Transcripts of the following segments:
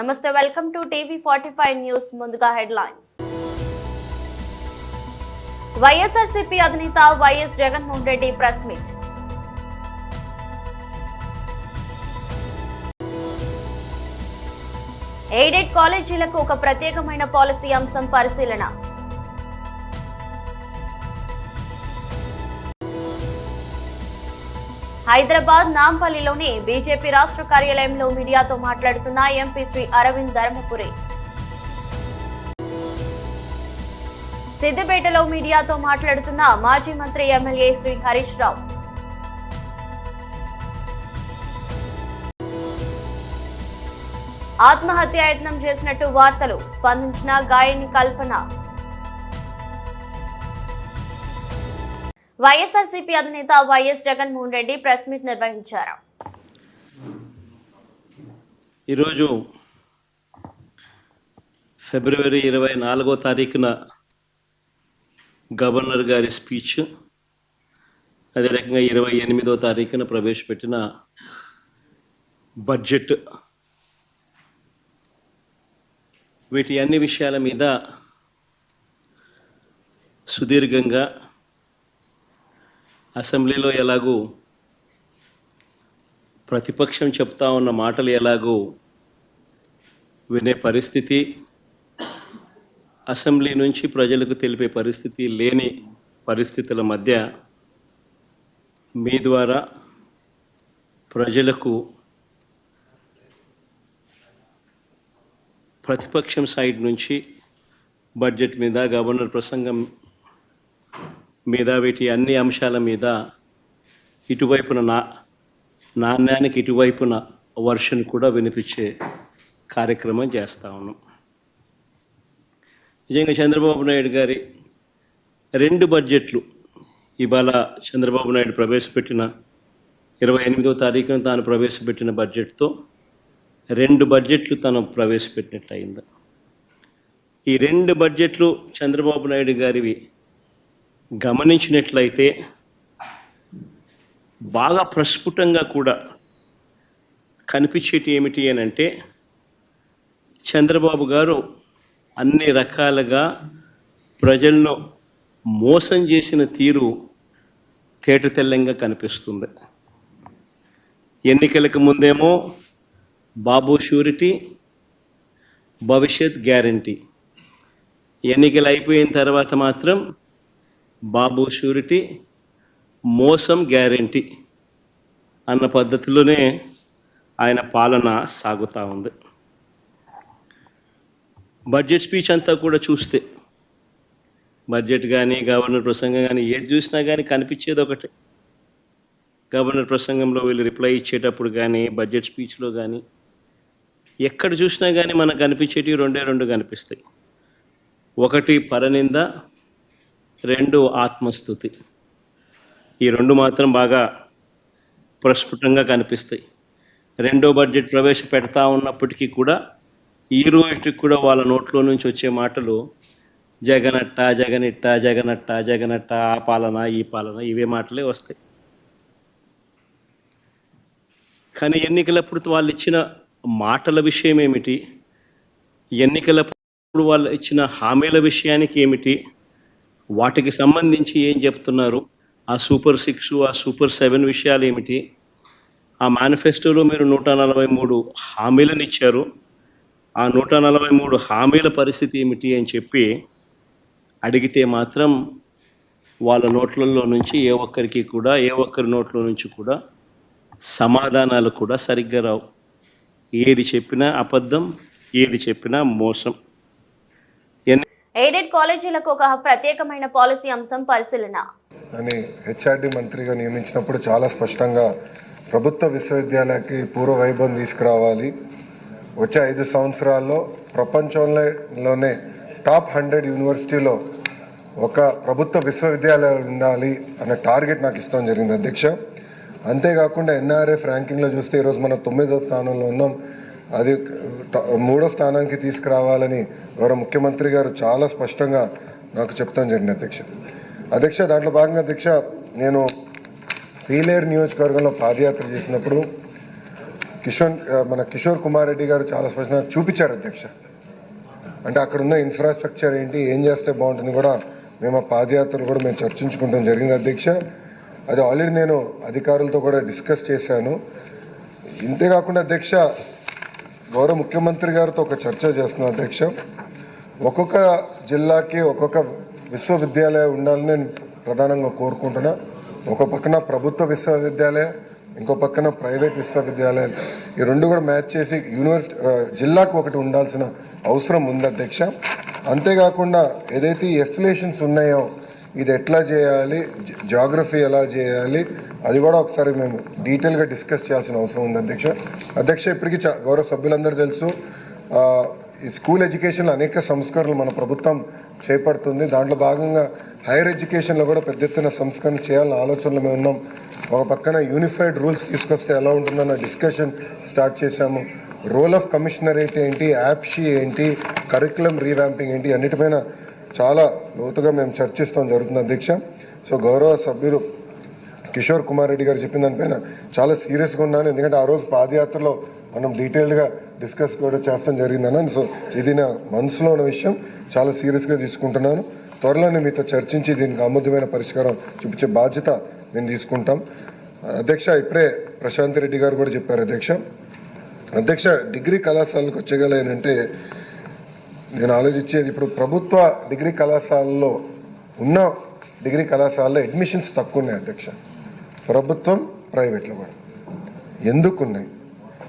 నమస్తే, welcome to టీవీ45 news. ముందుగా headlines. YSRCP అధినేత YS Jaganmohan Reddy press meet. Aided కాలేజీలకు ఒక ప్రత్యేకమైన పాలసీ అంశం పరిశీలన. హైదరాబాద్ నాంపల్లిలోని బీజేపీ రాష్ట్ర కార్యాలయంలో మీడియాతో మాట్లాడుతున్న ఎంపీ శ్రీ అరవింద్ ధర్మపురి. సిద్దిపేటలో మీడియాతో మాట్లాడుతున్న మాజీ మంత్రి ఎమ్మెల్యే శ్రీ హరీష్ రావు. ఆత్మహత్యాయత్నం చేసినట్టు వార్తలు, స్పందించిన గాయని కల్పన. వైఎస్ఆర్సీపీ అధినేత YS Jaganmohan Reddy press meet నిర్వహించారు. ఈరోజు ఫిబ్రవరి 24వ తారీఖున గవర్నర్ గారి స్పీచ్, అదే రకంగా 28వ తారీఖున ప్రవేశపెట్టిన బడ్జెట్, వీటి అన్ని విషయాల మీద సుదీర్ఘంగా అసెంబ్లీలో ఎలాగూ ప్రతిపక్షం చెప్తా ఉన్న మాటలు ఎలాగూ వినే పరిస్థితి, అసెంబ్లీ నుంచి ప్రజలకు తెలిపే పరిస్థితి లేని పరిస్థితుల మధ్య మీ ద్వారా ప్రజలకు ప్రతిపక్షం సైడ్ నుంచి బడ్జెట్ మీద, గవర్నర్ ప్రసంగం మీద, వీటి అన్ని అంశాల మీద ఇటువైపున నాణ్యానికి ఇటువైపున వర్షన్ కూడా వినిపించే కార్యక్రమం చేస్తూ ఉన్నాం. నిజంగా చంద్రబాబు నాయుడు గారి 2 బడ్జెట్లు, ఇవాళ చంద్రబాబు నాయుడు ప్రవేశపెట్టిన 28వ తారీఖున తాను ప్రవేశపెట్టిన బడ్జెట్తో 2 బడ్జెట్లు తను ప్రవేశపెట్టినట్లయింది. ఈ 2 బడ్జెట్లు చంద్రబాబు నాయుడు గారివి గమనించినట్లయితే బాగా ప్రస్ఫుటంగా కూడా కనిపించేటి ఏమిటి అని అంటే, చంద్రబాబు గారు అన్ని రకాలుగా ప్రజలను మోసం చేసిన తీరు తేటతెల్లంగా కనిపిస్తుంది. ఎన్నికలకు ముందేమో బాబు షూరిటీ, భవిష్యత్ గ్యారంటీ, ఎన్నికలు అయిపోయిన తర్వాత మాత్రం బాబు షూరిటీ, మోసం గ్యారంటీ అన్న పద్ధతిలోనే ఆయన పాలన సాగుతూ ఉంది. బడ్జెట్ స్పీచ్ అంతా కూడా చూస్తే, బడ్జెట్ కానీ గవర్నర్ ప్రసంగం కానీ ఏది చూసినా కానీ కనిపించేది ఒకటే. గవర్నర్ ప్రసంగంలో వీళ్ళు రిప్లై ఇచ్చేటప్పుడు కానీ, బడ్జెట్ స్పీచ్లో కానీ ఎక్కడ చూసినా కానీ మనకు కనిపించేటివి 2 కనిపిస్తాయి. ఒకటి పరనింద, 2 ఆత్మస్తుతి. ఈ 2 మాత్రం బాగా ప్రస్ఫుటంగా కనిపిస్తాయి. 2వ బడ్జెట్ ప్రవేశపెడతా ఉన్నప్పటికీ కూడా ఈ రోజుకి కూడా వాళ్ళ నోట్లో నుంచి వచ్చే మాటలు జగనట్ట, జగనిట్ట, జగనట్ట, జగనట్ట, ఆ పాలన, ఈ పాలన, ఇవే మాటలే వస్తాయి. కానీ ఎన్నికలప్పుడు వాళ్ళు ఇచ్చిన మాటల విషయం ఏమిటి, ఎన్నికలప్పుడు వాళ్ళు ఇచ్చిన హామీల విషయానికి ఏమిటి, వాటికి సంబంధించి ఏం చెప్తున్నారు, ఆ సూపర్ 6, ఆ సూపర్ 7 విషయాలు ఏమిటి, ఆ మేనిఫెస్టోలో మీరు 143 హామీలను ఇచ్చారు, ఆ 143 హామీల పరిస్థితి ఏమిటి అని చెప్పి అడిగితే మాత్రం వాళ్ళ నోట్లలో నుంచి ఏ ఒక్కరి నోట్లో నుంచి కూడా సమాధానాలు కూడా సరిగ్గా రావు. ఏది చెప్పినా అబద్ధం, ఏది చెప్పినా మోసం. ఎయిడెడ్ కాలేజీలకు ఒక ప్రత్యేకమైన పాలసీ అంశం పరిశీలన అని హెచ్ఆర్డి మంత్రిగా నియమించినప్పుడు చాలా స్పష్టంగా ప్రభుత్వ విశ్వవిద్యాలయాలకి పూర్వ వైభవం తీసుకురావాలి, వచ్చే 5 సంవత్సరాల్లో ప్రపంచంలోనే టాప్ 100 యూనివర్సిటీలో ఒక ప్రభుత్వ విశ్వవిద్యాలయం ఉండాలి అనే టార్గెట్ నాకు ఇస్తాం జరిగింది అధ్యక్ష. అంతేకాకుండా ఎన్ఆర్ఎఫ్ ర్యాంకింగ్లో చూస్తే ఈరోజు మనం 9వ స్థానంలో ఉన్నాం. అది 3వ స్థానానికి తీసుకురావాలని గౌరవ ముఖ్యమంత్రి గారు చాలా స్పష్టంగా నాకు చెప్తాం జరిగింది అధ్యక్ష. దాంట్లో భాగంగా అధ్యక్ష, నేను పీలేరు నియోజకవర్గంలో పాదయాత్ర చేసినప్పుడు మన కిషోర్ కుమార్ రెడ్డి గారు చాలా స్పష్టంగా చూపించారు అధ్యక్ష. అంటే అక్కడ ఉన్న ఇన్ఫ్రాస్ట్రక్చర్ ఏంటి, ఏం చేస్తే బాగుంటుంది కూడా మేము ఆ పాదయాత్రలు కూడా మేము చర్చించుకుంటాం జరిగింది అధ్యక్ష. అది ఆల్రెడీ నేను అధికారులతో కూడా డిస్కస్ చేశాను. ఇంతేకాకుండా అధ్యక్ష, గౌరవ ముఖ్యమంత్రి గారితో ఒక చర్చ చేస్తున్నాను అధ్యక్ష. ఒక్కొక్క జిల్లాకి ఒక్కొక్క విశ్వవిద్యాలయం ఉండాలని నేను ప్రధానంగా కోరుకుంటున్నా. ఒక పక్కన ప్రభుత్వ విశ్వవిద్యాలయం, ఇంకో పక్కన ప్రైవేట్ విశ్వవిద్యాలయాలు, ఈ రెండు కూడా మ్యాచ్ చేసి జిల్లాకు ఒకటి ఉండాల్సిన అవసరం ఉంది అధ్యక్ష. అంతేకాకుండా ఏదైతే ఈ ఎఫిలియేషన్స్ ఉన్నాయో ఇది ఎట్లా చేయాలి, జాగ్రఫీ ఎలా చేయాలి, అది కూడా ఒకసారి మేము డీటెయిల్గా డిస్కస్ చేయాల్సిన అవసరం ఉంది అధ్యక్ష. ఇప్పటికీ గౌరవ సభ్యులందరూ తెలుసు, ఈ స్కూల్ ఎడ్యుకేషన్లో అనేక సంస్కరణలు మన ప్రభుత్వం చేపడుతుంది. దాంట్లో భాగంగా హైయర్ ఎడ్యుకేషన్లో కూడా పెద్ద ఎత్తున సంస్కరణ చేయాలన్న ఆలోచనలో మేము ఉన్నాం. ఒక పక్కన యూనిఫైడ్ రూల్స్ తీసుకొస్తే ఎలా ఉంటుందన్న డిస్కషన్ స్టార్ట్ చేశాము. రోల్ ఆఫ్ కమిషనరేట్ ఏంటి, యాప్షీ ఏంటి, కరికులం రీవ్యాంపింగ్ ఏంటి, అన్నిటిపైన చాలా లోతుగా మేము చర్చిస్తాం జరుగుతుంది అధ్యక్ష. సో గౌరవ సభ్యులు కిషోర్ కుమార్ రెడ్డి గారు చెప్పిన దానిపైన చాలా సీరియస్గా ఉన్నాను. ఎందుకంటే ఆ రోజు పాదయాత్రలో మనం డీటెయిల్డ్గా డిస్కస్ కూడా చేస్తాం జరిగిందన్న. సో ఇది నా మనసులో ఉన్న విషయం, చాలా సీరియస్గా తీసుకుంటున్నాను. త్వరలోనే మీతో చర్చించి దీనికి ఆమోదమైన పరిష్కారం చూపించే బాధ్యత మేము తీసుకుంటాం అధ్యక్ష. ఇప్పుడే ప్రశాంత్ రెడ్డి గారు కూడా చెప్పారు అధ్యక్ష. డిగ్రీ కళాశాలకు వచ్చేగలేనంటే నేను ఆలోచించేది, ఇప్పుడు ప్రభుత్వ డిగ్రీ కళాశాలలో ఉన్న డిగ్రీ కళాశాలలో అడ్మిషన్స్ తక్కువ ఉన్నాయి అధ్యక్ష. ప్రభుత్వం ప్రైవేట్లో కూడా ఎందుకు ఉన్నాయి,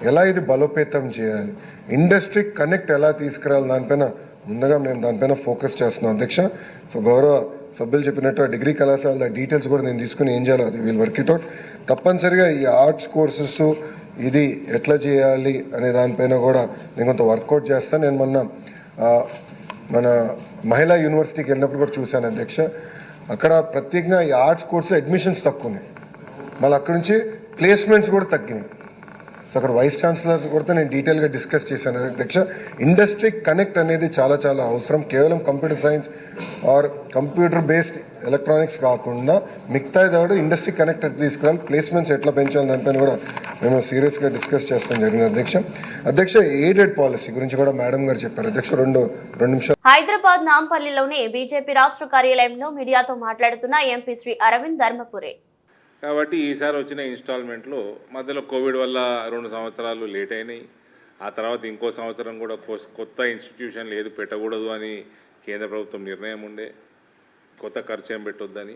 ఎలా ఇది బలోపేతం చేయాలి, ఇండస్ట్రీ కనెక్ట్ ఎలా తీసుకురావాలి, దానిపైన ముందుగా మేము దానిపైన ఫోకస్ చేస్తున్నాం అధ్యక్ష. సో గౌరవ సభ్యులు చెప్పినట్టు ఆ డిగ్రీ కళాశాల డీటెయిల్స్ కూడా నేను తీసుకుని ఏం చేయాలో అది వీళ్ళు వర్క్ ఇట్ అవుట్. తప్పనిసరిగా ఈ ఆర్ట్స్ కోర్సెస్ ఇది ఎట్లా చేయాలి అనే దానిపైన కూడా నేను కొంత వర్కౌట్ చేస్తాను. నేను మొన్న మన మహిళా యూనివర్సిటీకి వెళ్ళినప్పుడు కూడా చూశాను అధ్యక్ష. అక్కడ ప్రత్యేకంగా ఈ ఆర్ట్స్ కోర్సు అడ్మిషన్స్ తక్కువ ఉన్నాయి, మళ్ళీ అక్కడ నుంచి ప్లేస్మెంట్స్ కూడా తగ్గినాయి. సో అక్కడ వైస్ ఛాన్సలర్స్ కూడా నేను డీటెయిల్గా డిస్కస్ చేశాను అధ్యక్ష. ఇండస్ట్రీ కనెక్ట్ అనేది చాలా చాలా అవసరం. కేవలం computer science or computer based electronics కాకుండా మిగతా కూడా ఇండస్ట్రీ కనెక్ట్ తీసుకురావాలి, ప్లేస్మెంట్స్ ఎట్లా పెంచాలి దానిపైన కూడా మేము సీరియస్గా డిస్కస్ చేస్తాం జరిగింది అధ్యక్ష. ఎయిడెడ్ పాలసీ గురించి కూడా మేడం గారు చెప్పారు అధ్యక్ష. రెండు నిమిషాలు. హైదరాబాద్ నాంపల్లిలోని బీజేపీ రాష్ట్ర కార్యాలయంలో మీడియాతో మాట్లాడుతున్న ఎంపీ శ్రీ అరవింద్ ధర్మపురి. కాబట్టి ఈసారి వచ్చిన ఇన్స్టాల్మెంట్లో మధ్యలో కోవిడ్ వల్ల 2 సంవత్సరాలు లేట్ అయినాయి. ఆ తర్వాత ఇంకో సంవత్సరం కూడా కొత్త ఇన్స్టిట్యూషన్ లేదు పెట్టకూడదు అని కేంద్ర ప్రభుత్వం నిర్ణయం ఉండే, కొత్త ఖర్చు ఏం పెట్టొద్దని.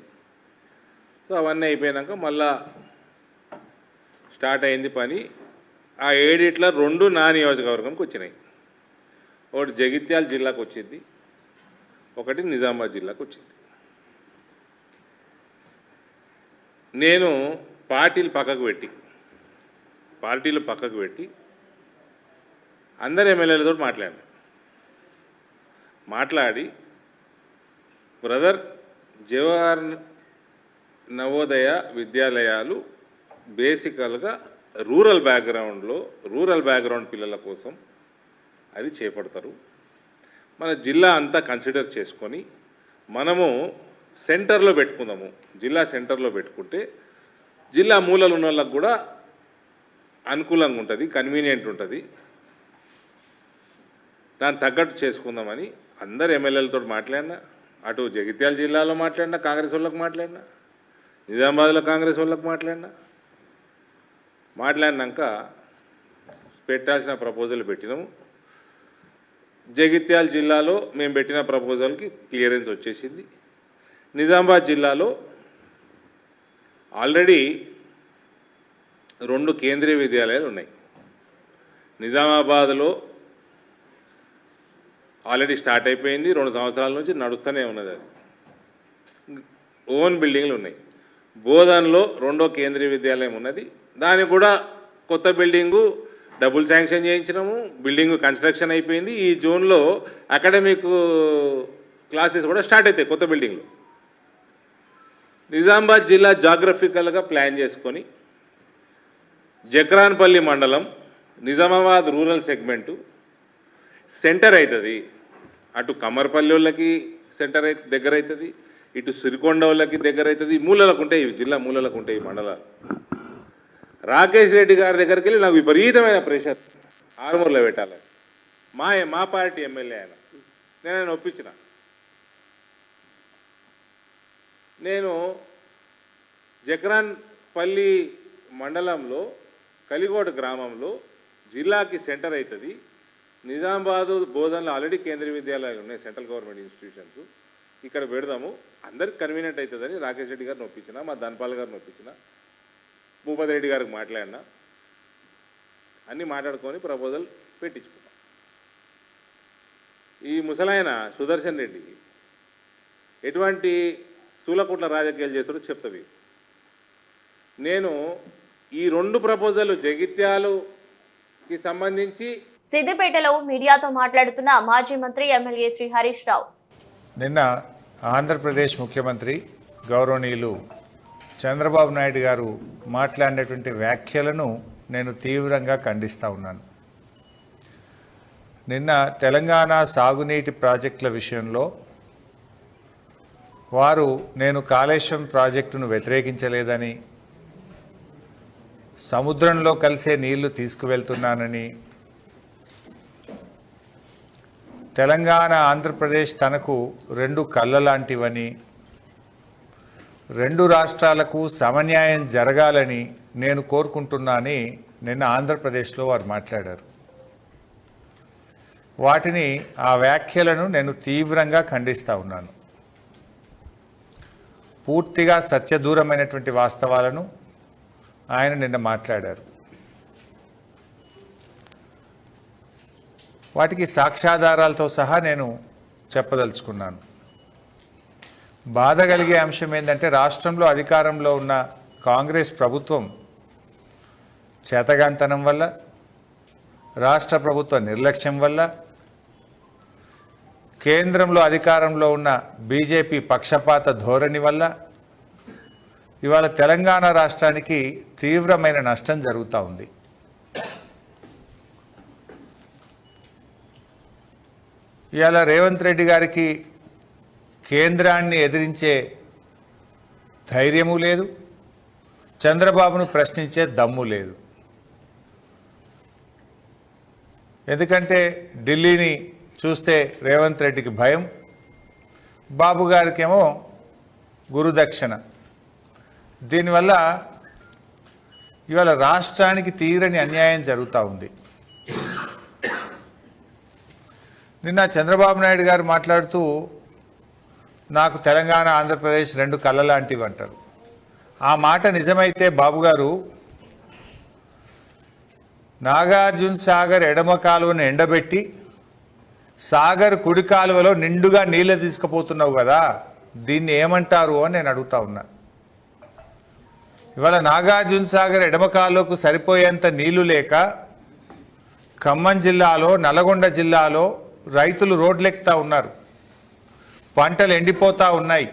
సో అవన్నీ అయిపోయాక మళ్ళా స్టార్ట్ అయింది పని. ఆ 7 2 నా నియోజకవర్గంకి వచ్చినాయి. ఒకటి జగిత్యాల జిల్లాకు వచ్చింది, ఒకటి నిజామాబాద్ జిల్లాకు వచ్చింది. నేను పార్టీలు పక్కకు పెట్టి అందరు ఎమ్మెల్యేలతో మాట్లాడి బ్రదర్ జవహర్ నవోదయ విద్యాలయాలు బేసికల్గా రూరల్ బ్యాక్గ్రౌండ్ పిల్లల కోసం అది చేపడతారు. మన జిల్లా అంతా కన్సిడర్ చేసుకొని మనము సెంటర్లో పెట్టుకుందాము. జిల్లా సెంటర్లో పెట్టుకుంటే జిల్లా మూలలు ఉన్న వాళ్ళకు కూడా అనుకూలంగా ఉంటుంది, కన్వీనియంట్ ఉంటుంది. దాన్ని తగ్గట్టు చేసుకుందామని అందరు ఎమ్మెల్యేలతో మాట్లాడినా, అటు జగిత్యాల జిల్లాలో మాట్లాడినా కాంగ్రెస్ వాళ్ళకి మాట్లాడినా, నిజామాబాద్లో కాంగ్రెస్ వాళ్ళకి మాట్లాడినాక పెట్టాల్సిన ప్రపోజల్ పెట్టినాము. జగిత్యాల జిల్లాలో మేము పెట్టిన ప్రపోజల్కి క్లియరెన్స్ వచ్చేసింది. నిజామాబాద్ జిల్లాలో ఆల్రెడీ 2 కేంద్రీయ విద్యాలయాలు ఉన్నాయి. నిజామాబాద్లో ఆల్రెడీ స్టార్ట్ అయిపోయింది, 2 సంవత్సరాల నుంచి నడుస్తూనే ఉన్నది. అది ఓన్ బిల్డింగ్లు ఉన్నాయి. బోధన్లో 2వ కేంద్రీయ విద్యాలయం ఉన్నది, దానికి కూడా కొత్త బిల్డింగు డబుల్ శాంక్షన్ చేయించినాము. బిల్డింగ్ కన్స్ట్రక్షన్ అయిపోయింది. ఈ జోన్లో అకాడమిక్ క్లాసెస్ కూడా స్టార్ట్ అవుతాయి కొత్త బిల్డింగ్లో. నిజామాబాద్ జిల్లా జాగ్రఫికల్గా ప్లాన్ చేసుకొని జక్రాన్పల్లి మండలం నిజామాబాద్ రూరల్ సెగ్మెంటు సెంటర్ అవుతుంది. అటు కమ్మర్పల్లి వాళ్ళకి సెంటర్ దగ్గర అవుతుంది, ఇటు సిరికొండ వాళ్ళకి దగ్గర అవుతుంది. మూలలకు ఉంటాయి, జిల్లా మూలలకు ఉంటాయి మండలాలు. రాకేష్ రెడ్డి గారి దగ్గరికి వెళ్ళి నాకు విపరీతమైన ప్రెషర్ ఆరుమూరులో పెట్టాలి. మా పార్టీ ఎమ్మెల్యే ఆయన. నేను ఆయన ఒప్పించిన. నేను జక్రాన్పల్లి మండలంలో కలిగోడ గ్రామంలో జిల్లాకి సెంటర్ అవుతుంది. నిజామాబాదు బోధనలో ఆల్రెడీ కేంద్రీయ విద్యాలయాలు ఉన్నాయి, సెంట్రల్ గవర్నమెంట్ ఇన్స్టిట్యూషన్స్. ఇక్కడ పెడదాము, అందరికి కన్వీనియంట్ అవుతుందని రాకేష్ రెడ్డి గారిని ఒప్పించిన, మా ధన్పాల్ గారిని ఒప్పించిన, భూపతి రెడ్డి గారికి మాట్లాడినా, అన్నీ మాట్లాడుకొని ప్రపోజల్ పెట్టించుకున్నాం. ఈ ముసలాయన సుదర్శన్ రెడ్డికి ఎటువంటి స్థూలకుట్ల రాజకీయాలు చేస్తాడో చెప్తుంది. నేను ఈ 2 ప్రపోజల్ జగిత్యాలకి సంబంధించి సిద్దిపేటలో మీడియాతో మాట్లాడుతున్న మాజీ మంత్రి ఎమ్మెల్యే శ్రీ హరీష్ రావు, నిన్న ఆంధ్రప్రదేశ్ ముఖ్యమంత్రి గౌరవనీయులు చంద్రబాబు నాయుడు గారు మాట్లాడినటువంటి వ్యాఖ్యలను నేను తీవ్రంగా ఖండిస్తూ ఉన్నాను. నిన్న తెలంగాణ సాగునీటి ప్రాజెక్టుల విషయంలో వారు నేను కాళేశ్వరం ప్రాజెక్టును వ్యతిరేకించలేదని, సముద్రంలో కలిసే నీళ్లు తీసుకువెళ్తున్నానని, తెలంగాణ ఆంధ్రప్రదేశ్ తనకు 2 కళ్ళ లాంటివని, 2 రాష్ట్రాలకు సమన్యాయం జరగాలని నేను కోరుకుంటున్నానని నిన్న ఆంధ్రప్రదేశ్లో వారు మాట్లాడారు. వాటిని ఆ వ్యాఖ్యలను నేను తీవ్రంగా ఖండిస్తూ ఉన్నాను. పూర్తిగా సత్యదూరమైనటువంటి వాస్తవాలను ఆయన నిన్న మాట్లాడారు. వాటికి సాక్ష్యాధారాలతో సహా నేను చెప్పదలుచుకున్నాను. బాధ కలిగే అంశం ఏంటంటే రాష్ట్రంలో అధికారంలో ఉన్న కాంగ్రెస్ ప్రభుత్వం చేతగాంతనం వల్ల, రాష్ట్ర ప్రభుత్వ నిర్లక్ష్యం వల్ల, కేంద్రంలో అధికారంలో ఉన్న బీజేపీ పక్షపాత ధోరణి వల్ల ఇవాళ తెలంగాణ రాష్ట్రానికి తీవ్రమైన నష్టం జరుగుతూ ఉంది. ఇవాళ రేవంత్ రెడ్డి గారికి కేంద్రాన్ని ఎదిరించే ధైర్యము లేదు, చంద్రబాబును ప్రశ్నించే దమ్ము లేదు. ఎందుకంటే ఢిల్లీని చూస్తే రేవంత్ రెడ్డికి భయం, బాబు గారికేమో గురుదక్షిణ. దీనివల్ల ఇవాళ రాష్ట్రానికి తీరని అన్యాయం జరుగుతూ ఉంది. నిన్న చంద్రబాబు నాయుడు గారు మాట్లాడుతూ నాకు తెలంగాణ ఆంధ్రప్రదేశ్ 2 కళ్ళ లాంటివి అంటారు. ఆ మాట నిజమైతే బాబు గారు నాగార్జున సాగర్ ఎడమ కాలువను ఎండబెట్టి సాగర్ కుడి కాలువలో నిండుగా నీళ్ళు తీసుకుపోతున్నావు కదా, దీన్ని ఏమంటారు అని నేను అడుగుతా ఉన్నా. ఇవాళ నాగార్జున సాగర్ ఎడమ కాలువకు సరిపోయేంత నీళ్లు లేక ఖమ్మం జిల్లాలో, నల్గొండ జిల్లాలో రైతులు రోడ్లెక్కుతా ఉన్నారు, పంటలు ఎండిపోతూ ఉన్నాయి.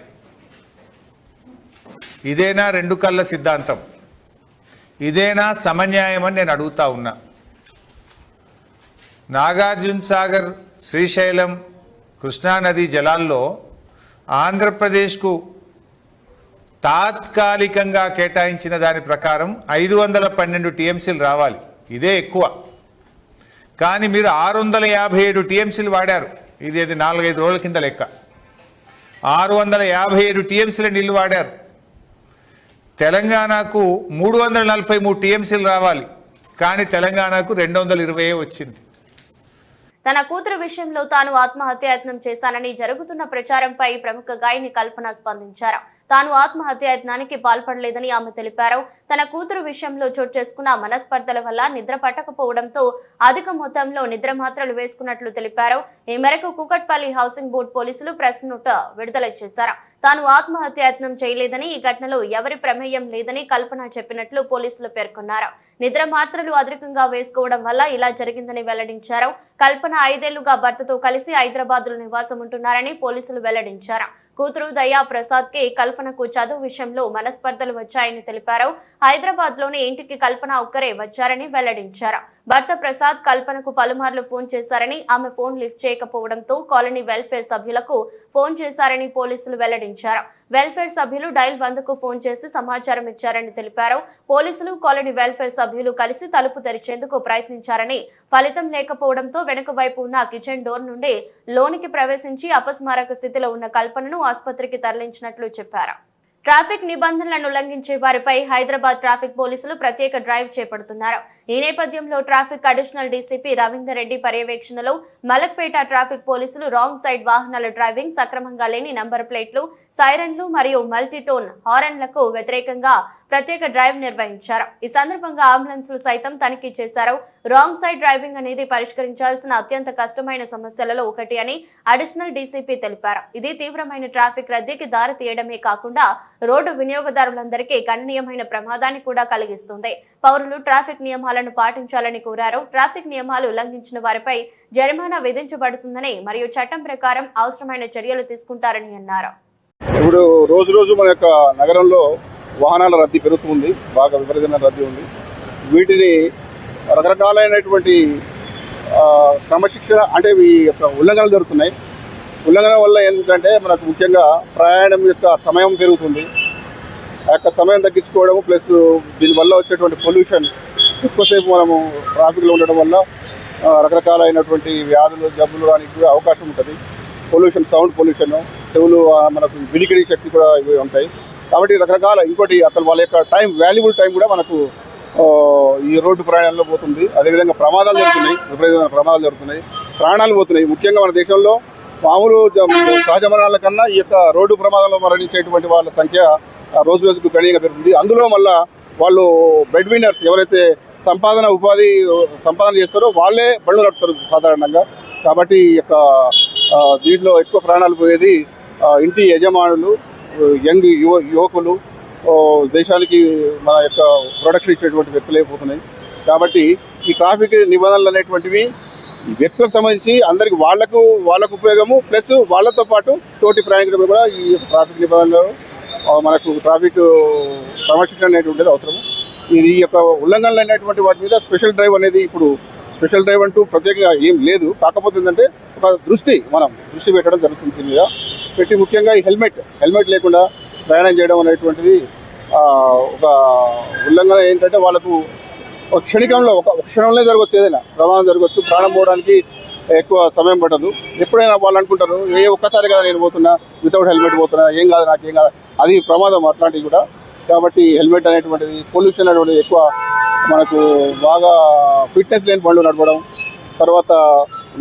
ఇదేనా 2 కళ్ళ సిద్ధాంతం? ఇదేనా సమన్యాయం అని నేను అడుగుతా ఉన్నా. నాగార్జున సాగర్, శ్రీశైలం, కృష్ణానదీ జలాల్లో ఆంధ్రప్రదేశ్కు తాత్కాలికంగా కేటాయించిన దాని ప్రకారం 512 టీఎంసీలు రావాలి, ఇదే ఎక్కువ. కానీ మీరు 657 టీఎంసీలు వాడారు. ఇది 4-5 రోజుల కింద లెక్క. 657 టీఎంసీల నీళ్లు వాడారు. తెలంగాణకు 343 టీఎంసీలు రావాలి, కానీ తెలంగాణకు 220 వచ్చింది. తన కూతురు విషయంలో తాను ఆత్మహత్యాయత్నం చేశానని జరుగుతున్న ప్రచారంపై ప్రముఖ గాయని కల్పన స్పందించారు. తాను ఆత్మహత్యాయత్నానికి పాల్పడలేదని ఆమె తెలిపారు. తన కూతురు విషయంలో చోటు చేసుకున్న మనస్పర్ధల వల్ల నిద్ర పట్టకపోవడంతో అధిక మొత్తంలో నిద్ర మాత్రలు వేసుకున్నట్లు తెలిపారు. ఈ మేరకు కూకట్పల్లి హౌసింగ్ బోర్డు పోలీసులు ప్రెస్ నోట్ విడుదల చేశారు. తాను ఆత్మహత్యాయత్నం చేయలేదని, ఈ ఘటనలో ఎవరి ప్రమేయం లేదని కల్పన చెప్పినట్లు పోలీసులు పేర్కొన్నారు. నిద్ర మాత్రలు అధికంగా వేసుకోవడం వల్ల ఇలా జరిగిందని వెల్లడించారు. కల్పన 5 ఏళ్లుగా భర్తతో కలిసి హైదరాబాద్ లో నివాసం ఉంటున్నారని పోలీసులు వెల్లడించారు. కూతురు దయా ప్రసాద్ కి కల్పనకు చదువు విషయంలో మనస్పర్ధలు వచ్చాయని తెలిపారు. హైదరాబాద్ లోని ఇంటికి కల్పన ఒక్కరే వచ్చారని వెల్లడించారు. భర్త ప్రసాద్ కల్పనకు పలుమార్లు ఫోన్ చేశారని, ఆమె ఫోన్ లిఫ్ట్ చేయకపోవడంతో కాలనీ వెల్ఫేర్ సభ్యులకు ఫోన్ చేశారని పోలీసులు వెల్లడించారు. వెల్ఫేర్ సభ్యులు డైల్ 100కు ఫోన్ చేసి సమాచారం ఇచ్చారని తెలిపారు. పోలీసులు కాలనీ వెల్ఫేర్ సభ్యులు కలిసి తలుపు తెరిచేందుకు ప్రయత్నించారని, ఫలితం లేకపోవడంతో వెనుక వైపు ఉన్న కిచెన్ డోర్ నుండి లోనికి ప్రవేశించి అపస్మారక స్థితిలో ఉన్న కల్పనను ఆసుపత్రికి తరలించినట్లు చెప్పారు. ట్రాఫిక్ నిబంధనలను ఉల్లంఘించే వారిపై హైదరాబాద్ ట్రాఫిక్ పోలీసులు ప్రత్యేక డ్రైవ్ చేపడుతున్నారు. ఈ నేపథ్యంలో traffic additional DCP Ravinder Reddy పర్యవేక్షణలో మలక్పేట ట్రాఫిక్ పోలీసులు రాంగ్ సైడ్ వాహనాల డ్రైవింగ్, సక్రమంగా లేని నంబర్ ప్లేట్లు, సైరన్లు మరియు మల్టీటోన్ హారన్లకు వ్యతిరేకంగా ప్రత్యేక డ్రైవ్ నిర్వహించారు. ఈ సందర్భంగా అంబులెన్స్లు సైతం తనిఖీ చేశారు. రాంగ్ సైడ్ డ్రైవింగ్ అనేది పరిష్కరించాల్సిన అత్యంత కష్టమైన సమస్యలలో ఒకటి అని అడిషనల్ డీసీపీ తెలిపారు. ఇది తీవ్రమైన ట్రాఫిక్ రద్దీకి దారి తీయడమే కాకుండా రోడ్డు వినియోగదారులందరికీ గణనీయమైన ప్రమాదాన్ని కూడా కలిగిస్తుంది. పౌరులు ట్రాఫిక్ నియమాలను పాటించాలని కోరారు. ట్రాఫిక్ నియమాలు ఉల్లంఘించిన వారిపై జరిమానా విధించబడుతుందని మరియు చట్టం ప్రకారం అవసరమైన చర్యలు తీసుకుంటారని అన్నారు. ఇప్పుడు రోజు రోజు మన యొక్క నగరంలో వాహనాల రద్దీ పెరుగుతుంది, బాగా విపరీతమైన రద్దీ ఉంది. వీటిని రకరకాలైనటువంటి క్రమశిక్షణ అంటే ఈ యొక్క ఉల్లంఘనలు జరుగుతున్నాయి. ఉల్లంఘన వల్ల ఏంటంటే మనకు ముఖ్యంగా ప్రయాణం యొక్క సమయం పెరుగుతుంది. ఆ యొక్క సమయం తగ్గించుకోవడం ప్లస్ దీనివల్ల వచ్చేటువంటి పొల్యూషన్, ఎక్కువసేపు మనము ట్రాఫిక్లో ఉండడం వల్ల రకరకాలైనటువంటి వ్యాధులు, జబ్బులు రానికి కూడా అవకాశం ఉంటుంది. పొల్యూషన్, సౌండ్ పొల్యూషన్, చెవులు మనకు వినికిడి శక్తి కూడా ఇవి ఉంటాయి. కాబట్టి రకరకాల ఇంకోటి అసలు వాళ్ళ యొక్క టైం, వాల్యుబుల్ టైం కూడా మనకు ఈ రోడ్డు ప్రయాణంలో పోతుంది. అదేవిధంగా ప్రమాదాలు జరుగుతున్నాయి, విపరీతమైన ప్రమాదాలు జరుగుతున్నాయి, ప్రాణాలు పోతున్నాయి. ముఖ్యంగా మన దేశంలో మామూలు సహజ మరణాల కన్నా ఈ యొక్క రోడ్డు ప్రమాదంలో మరణించేటువంటి వాళ్ళ సంఖ్య రోజు రోజుకు గణనీయంగా పెరుగుతుంది. అందులో మళ్ళా వాళ్ళు బెడ్ విన్నర్స్ ఎవరైతే సంపాదన చేస్తారో వాళ్ళే బళ్ళు నడుపుతారు సాధారణంగా. కాబట్టి ఈ యొక్క దీంట్లో ఎక్కువ ప్రాణాలు పోయేది ఇంటి యజమానులు, యంగ్ యువకులు, దేశానికి మన యొక్క ప్రొడక్షన్ ఇచ్చేటువంటి వ్యక్తులే పోతున్నాయి. కాబట్టి ఈ ట్రాఫిక్ నిబంధనలు అనేటువంటివి ఈ వ్యక్తులకు సంబంధించి అందరికి వాళ్ళకు ఉపయోగము, ప్లస్ వాళ్ళతో పాటు తోటి ప్రయాణికులకు కూడా ఈ ట్రాఫిక్ నిబంధనలు మనకు ట్రాఫిక్ క్రమశిక్షణ అనేటువంటిది అవసరము. ఇది యొక్క ఉల్లంఘనలు అనేటువంటి వాటి మీద స్పెషల్ డ్రైవ్ అనేది, ఇప్పుడు స్పెషల్ డ్రైవ్ అంటూ ప్రత్యేకంగా ఏం లేదు. కాకపోతే ఏంటంటే ఒక దృష్టి పెట్టడం జరుగుతుంది దీని మీద పెట్టి, ముఖ్యంగా ఈ హెల్మెట్ లేకుండా ప్రయాణం చేయడం అనేటువంటిది ఒక ఉల్లంఘన. ఏంటంటే వాళ్ళకు ఒక క్షణికంలో ఒక క్షణంలో జరగవచ్చు, ఏదైనా ప్రమాదం జరగవచ్చు, ప్రాణం పోవడానికి ఎక్కువ సమయం పట్టదు. ఎప్పుడైనా వాళ్ళు అనుకుంటారు ఒక్కసారి కదా నేను పోతున్నా, వితౌట్ హెల్మెట్ పోతున్నా, ఏం కాదు నాకేం కాదు, అది ప్రమాదం అట్లాంటివి కూడా. కాబట్టి హెల్మెట్ అనేటువంటిది, పొల్యూషన్ అనేటువంటిది ఎక్కువ మనకు బాగా ఫిట్నెస్ లేని బండ్లు నడపడం, తర్వాత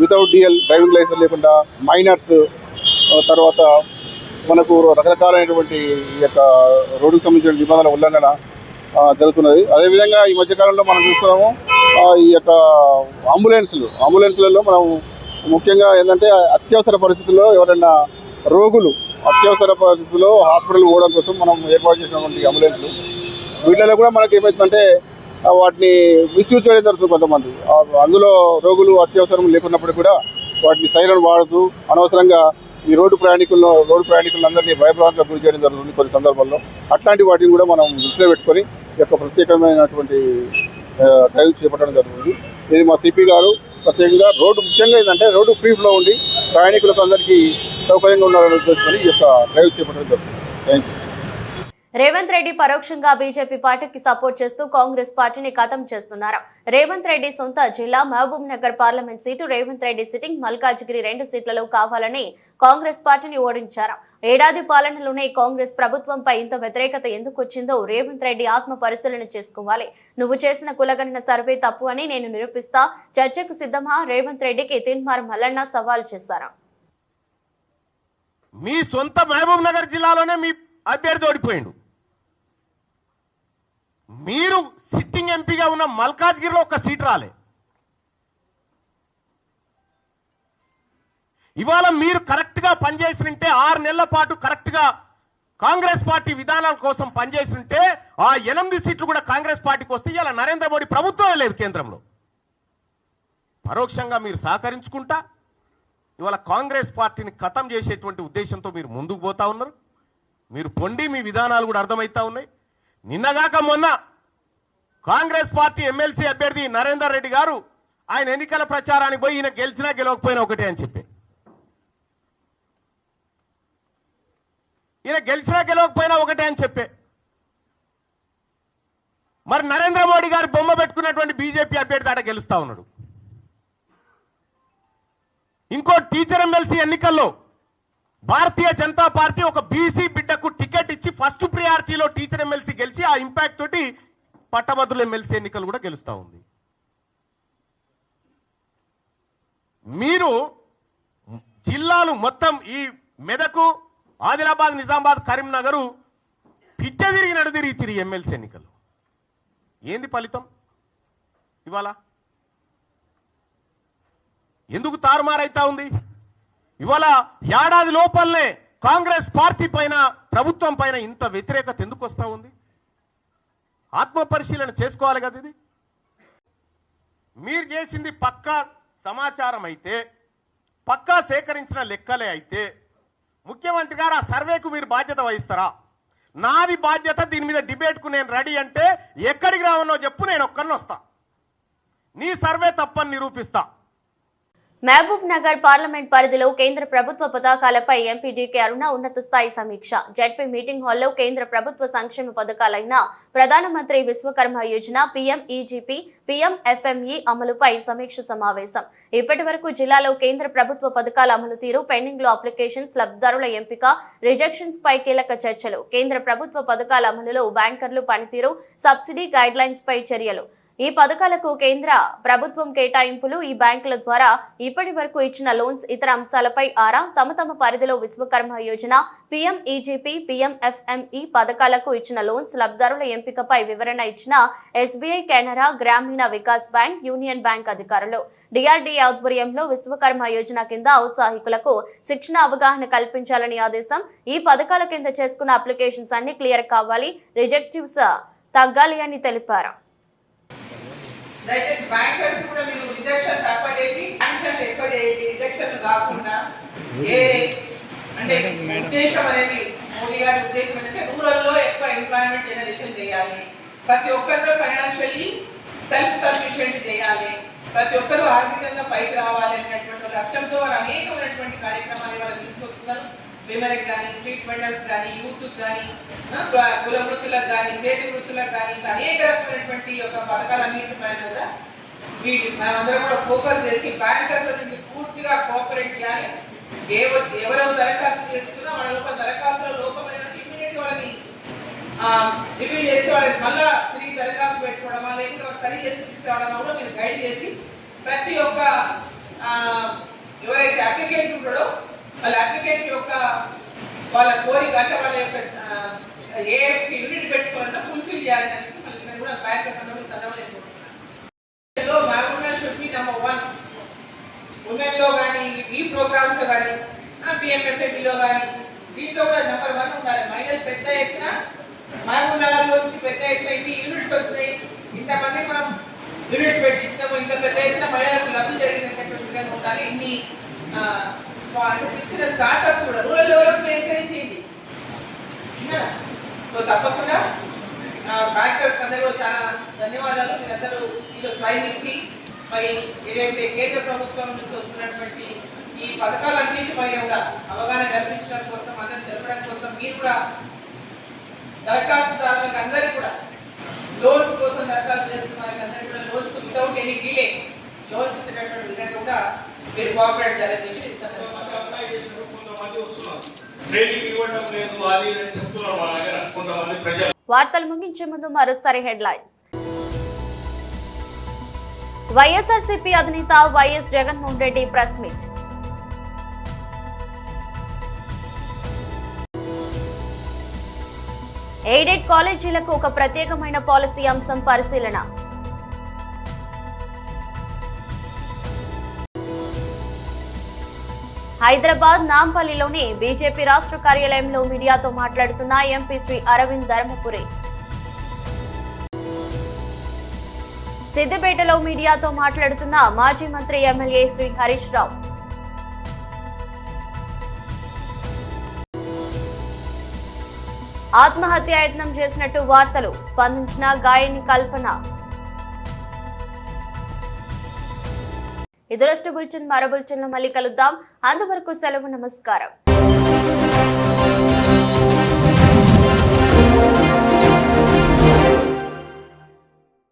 వితౌట్ డ్రైవింగ్ లైసెన్స్ లేకుండా మైనర్స్, తర్వాత మనకు రకరకాలైనటువంటి ఈ యొక్క రోడ్డుకు సంబంధించిన నిబంధనల ఉల్లంఘన జరుగుతున్నది. అదేవిధంగా ఈ మధ్యకాలంలో మనం చూస్తున్నాము ఈ యొక్క అంబులెన్స్లలో మనం ముఖ్యంగా ఏంటంటే అత్యవసర పరిస్థితుల్లో ఎవరైనా రోగులు అత్యవసర పరిస్థితుల్లో హాస్పిటల్ పోవడం కోసం మనం ఏర్పాటు చేసినటువంటి అంబులెన్స్లు, వీటిలో కూడా మనకి ఏమవుతుందంటే వాటిని మిస్యూజ్ చేయడం జరుగుతుంది కొంతమంది. అందులో రోగులు అత్యవసరం లేకున్నప్పుడు కూడా వాటిని సైరన్ వాడుతూ అనవసరంగా ఈ రోడ్డు ప్రయాణికులందరినీ భయభ్రాంతికి గురి చేయడం జరుగుతుంది కొన్ని సందర్భాల్లో. అట్లాంటి వాటిని కూడా మనం దృష్టిలో పెట్టుకొని ఈ యొక్క ప్రత్యేకమైనటువంటి డ్రైవ్ చేపట్టడం జరుగుతుంది. ఇది మా సిపి గారు ప్రత్యేకంగా ముఖ్యంగా ఏంటంటే రోడ్డు ఫ్రీ ఫ్లో ఉండి ప్రయాణికులకు అందరికీ సౌకర్యంగా ఉండాలని ఉద్దేశించుకొని ఈ యొక్క డ్రైవ్ చేపట్టడం జరుగుతుంది. Thank you. రేవంత్ రెడ్డి పరోక్షంగా బీజేపీ పార్టీకి సపోర్ట్ చేస్తూ కాంగ్రెస్ పార్టీని ఖతం చేస్తున్నారు. రేవంత్ రెడ్డి సొంత జిల్లా Mahabubnagar parliament seat Revanth Reddy sitting Malkajgiri 2 సీట్లలో కావాలని కాంగ్రెస్ పార్టీని ఓడించారు. ఏడాది పాలనలోనే కాంగ్రెస్ ప్రభుత్వంపై ఇంత వ్యతిరేకత ఎందుకు వచ్చిందో రేవంత్ రెడ్డి ఆత్మ పరిశీలన చేసుకోవాలి. నువ్వు చేసిన కులగణన సర్వే తప్పు అని నేను నిరూపిస్తా, చర్చకు సిద్ధమా? రేవంత్ రెడ్డికి తిన్మార్ మల్లన్న సవాల్ చేశారు. మీ సొంత మహబూబ్ నగర్ జిల్లాలోనే మీ అభ్యర్థి ఓడిపోయిండు. మీరు సిట్టింగ్ ఎంపీగా ఉన్న మల్కాజ్గిరిలో ఒక సీట్ రాలే. ఇవాళ మీరు కరెక్ట్ గా పనిచేసినంటే 6 నెలల పాటు కరెక్ట్ గా కాంగ్రెస్ పార్టీ విధానాల కోసం పనిచేసినంటే ఆ 8 సీట్లు కూడా కాంగ్రెస్ పార్టీకి వస్తే ఇలా నరేంద్ర మోడీ ప్రభుత్వమే లేదు కేంద్రంలో. పరోక్షంగా మీరు సహకరించుకుంటా ఇవాళ కాంగ్రెస్ పార్టీని ఖతం చేసేటువంటి ఉద్దేశంతో మీరు ముందుకు పోతా ఉన్నారు. మీరు పొండి మీ విధానాలు కూడా అర్థమవుతా ఉన్నాయి. నిన్నగాక మొన్న కాంగ్రెస్ పార్టీ ఎమ్మెల్సీ అభ్యర్థి నరేందర్ రెడ్డి గారు ఆయన ఎన్నికల ప్రచారానికి పోయి ఈయన గెలిచినా గెలవకపోయినా ఒకటే అని చెప్పి, ఈయన గెలిచినా గెలవకపోయినా ఒకటే అని చెప్పే, మరి నరేంద్ర మోడీ గారు బొమ్మ పెట్టుకున్నటువంటి బీజేపీ అభ్యర్థి ఆడ గెలుస్తా ఉన్నాడు. ఇంకో టీచర్ ఎమ్మెల్సీ ఎన్నికల్లో భారతీయ జనతా పార్టీ ఒక బీసీ బిడ్డకు టికెట్ ఇచ్చి ఫస్ట్ ప్రియారిటీలో టీచర్ ఎమ్మెల్సీ గెలిచి ఆ ఇంపాక్ట్ తోటి పట్టభద్రుల ఎమ్మెల్సీ ఎన్నికలు కూడా గెలుస్తా ఉంది. మీరు జిల్లాలు మొత్తం ఈ మెదకు, ఆదిలాబాద్, నిజామాబాద్, కరీంనగర్ పిట్ట తిరిగి తిరిగి ఎమ్మెల్సీ ఎన్నికలు ఏంది ఫలితం? ఇవాళ ఎందుకు తారుమారైతా ఉంది? ఇవాళ ఏడాది లోపలనే కాంగ్రెస్ పార్టీ పైన, ప్రభుత్వం పైన ఇంత వ్యతిరేకత ఎందుకు వస్తా ఉంది? ఆత్మ పరిశీలన చేసుకోవాలి కదా. ఇది మీరు చేసింది పక్కా సమాచారం అయితే, పక్కా సేకరించిన లెక్కలే అయితే ముఖ్యమంత్రి గారు ఆ సర్వేకు మీరు బాధ్యత వహిస్తారా? నాది బాధ్యత, దీని మీద డిబేట్కు నేను రెడీ అంటే ఎక్కడికి రావనో చెప్పు, నేను ఒక్కరిని వస్తా, నీ సర్వే తప్పని నిరూపిస్తా. మహబూబ్ నగర్ పార్లమెంట్ పరిధిలో కేంద్ర ప్రభుత్వ పథకాలపై ఎంపీ డీకే అరుణ ఉన్నత స్థాయి సమీక్ష. జడ్పీ మీటింగ్ హాల్లో కేంద్ర ప్రభుత్వ సంక్షేమ పథకాలైన ప్రధానమంత్రి విశ్వకర్మ యోజన, PMEGP, PMFME అమలుపై సమీక్ష సమావేశం. ఇప్పటి వరకు జిల్లాలో కేంద్ర ప్రభుత్వ పథకాల అమలు తీరు, పెండింగ్ లో అప్లికేషన్స్, లబ్ధిదారుల ఎంపిక, రిజెక్షన్స్ పై కీలక చర్చలు. కేంద్ర ప్రభుత్వ పథకాల అమలులో బ్యాంకర్లు పనితీరు, సబ్సిడీ గైడ్ లైన్స్ పై చర్యలు. ఈ పథకాలకు కేంద్ర ప్రభుత్వం కేటాయింపులు, ఈ బ్యాంకుల ద్వారా ఇప్పటి వరకు ఇచ్చిన లోన్స్, ఇతర అంశాలపై ఆరా. తమ పరిధిలో విశ్వకర్మ యోజన, PMEGP, PMFME పథకాలకు ఇచ్చిన లోన్స్, లబ్ధిదారుల ఎంపికపై వివరణ ఇచ్చిన SBI, కెనరా, గ్రామీణ వికాస్ బ్యాంక్, యూనియన్ బ్యాంక్ అధికారులు. DRDA ఆధ్వర్యంలో విశ్వకర్మ యోజన కింద ఔత్సాహికులకు శిక్షణ, అవగాహన కల్పించాలని ఆదేశం. ఈ పథకాల కింద చేసుకున్న అప్లికేషన్స్ అన్ని క్లియర్ కావాలి, రిజెక్టివ్స్ తగ్గాలి అని తెలిపారు. దయచేసి బ్యాంకర్స్ కూడా మీరు రిజెక్షన్ తక్కువ చేసి శాంక్షన్లు ఎక్కువ చేయండి. రిజెక్షన్ కాకుండా అంటే ఉద్దేశం అనేది, మోడీ గారి ఉద్దేశం ఏంటంటే రూరల్లో ఎక్కువ ఎంప్లాయ్మెంట్ జనరేషన్ చేయాలి, ప్రతి ఒక్కరు ఫైనాన్షియల్లీ సెల్ఫ్ సఫిషియెంట్ చేయాలి, ప్రతి ఒక్కరు ఆర్థికంగా పైకి రావాలి అనేటువంటి లక్ష్యంతో వారు అనేకమైనటువంటి కార్యక్రమాలు వాళ్ళు తీసుకొస్తున్నారు. విమెన్కి కానీ, స్ట్రీట్ వెండర్స్ కానీ, యూత్కి కానీ, కుల వృత్తులకు కానీ, చేతి వృత్తులకు కానీ, అనేక రకమైనటువంటి యొక్క పథకాలన్నింటిపైన కూడా మనమందరం కూడా ఫోకస్ చేసి బ్యాంకర్స్ నుంచి పూర్తిగా కోఆపరేట్ చేయాలి. ఎవరెవరు దరఖాస్తు చేసుకున్నా వాళ్ళ లోపల దరఖాస్తులో లోపమైన ఇమ్మీడియట్ వాళ్ళని రివ్యూ చేసి వాళ్ళకి మళ్ళీ తిరిగి దరఖాస్తు పెట్టుకోవడమా, లేకపోతే వాళ్ళు సరి చేసి తీసుకురావడమా కూడా మీరు గైడ్ చేసి ప్రతి ఒక్క ఎవరైతే అప్లికెంట్ ఉంటాడో వాళ్ళ అప్లికెంట్ యొక్క వాళ్ళ కోరిక అంటే వాళ్ళ యొక్క ఏ యూనిట్ పెట్టుకోవాలన్నా ఫుల్ఫిల్ చేయాలని మళ్ళీ కూడా బ్యాంక్ అకౌంట్ చదవలేదు. షుడ్ బి నంబర్ 1 ఉమెన్లో కానీ, ఈ ప్రోగ్రామ్స్లో కానీ, PMFMEలో కానీ, దీంట్లో కూడా నంబర్ 1 ఉండాలి. మహిళలు పెద్ద ఎత్తున మహబూబ్ నగర్లో నుంచి పెద్ద ఎత్తున ఇన్ని యూనిట్స్ వచ్చినాయి, ఇంతమంది మనం యూనిట్స్ పెట్టించినాము, ఇంత పెద్ద ఎత్తున మహిళలకు లబ్ధి జరిగినటువంటి విధంగా ఉండాలి. ఇన్ని చిన్న స్టార్ట్అప్స్ కూడా రూరల్ డెవలప్మెంట్ ఎంకరేజ్ చేయండి. సో తప్పకుండా బ్యాంకర్స్ అందరూ చాలా ధన్యవాదాలు. మీరందరూ ఈరోజు టైం ఇచ్చి మరి ఏదైతే కేంద్ర ప్రభుత్వం నుంచి వస్తున్నటువంటి ఈ పథకాలన్నింటిపై కూడా అవగాహన కల్పించడం కోసం, అందరిని తెలపడం కోసం మీరు కూడా దరఖాస్తుదారులకు అందరికీ కూడా లోన్స్ కోసం దరఖాస్తు చేసుకున్న వారికి అందరికీ కూడా loans without any delay loans ఇచ్చేటటువంటి విధంగా కూడా మీరు కోఆపరేట్ చేయాలని చెప్పి వార్తలు ముగించే ముందు మరోసారి హెడ్లైన్స్. వైఎస్ఆర్సీపీ అధినేత YS Jaganmohan Reddy press meet. Aided కాలేజీలకు ఒక ప్రత్యేకమైన పాలసీ అంశం పరిశీలన. హైదరాబాద్ నాంపల్లిలోని బీజేపీ రాష్ట్ర కార్యాలయంలో మీడియాతో మాట్లాడుతున్న ఎంపీ శ్రీ అరవింద్ ధర్మపురి. సిద్దిపేటలో మీడియాతో మాట్లాడుతున్న మాజీ మంత్రి ఎమ్మెల్యే శ్రీ హరీష్ రావు. ఆత్మహత్యాయత్నం చేసినట్టు వార్తలు, స్పందించిన గాయని కల్పన. ఇదరస్ట్ బులెటిన్ మరో బులెటిన్లో మళ్ళీ కలుద్దాం. అంతవరకు సెలవు, నమస్కారం.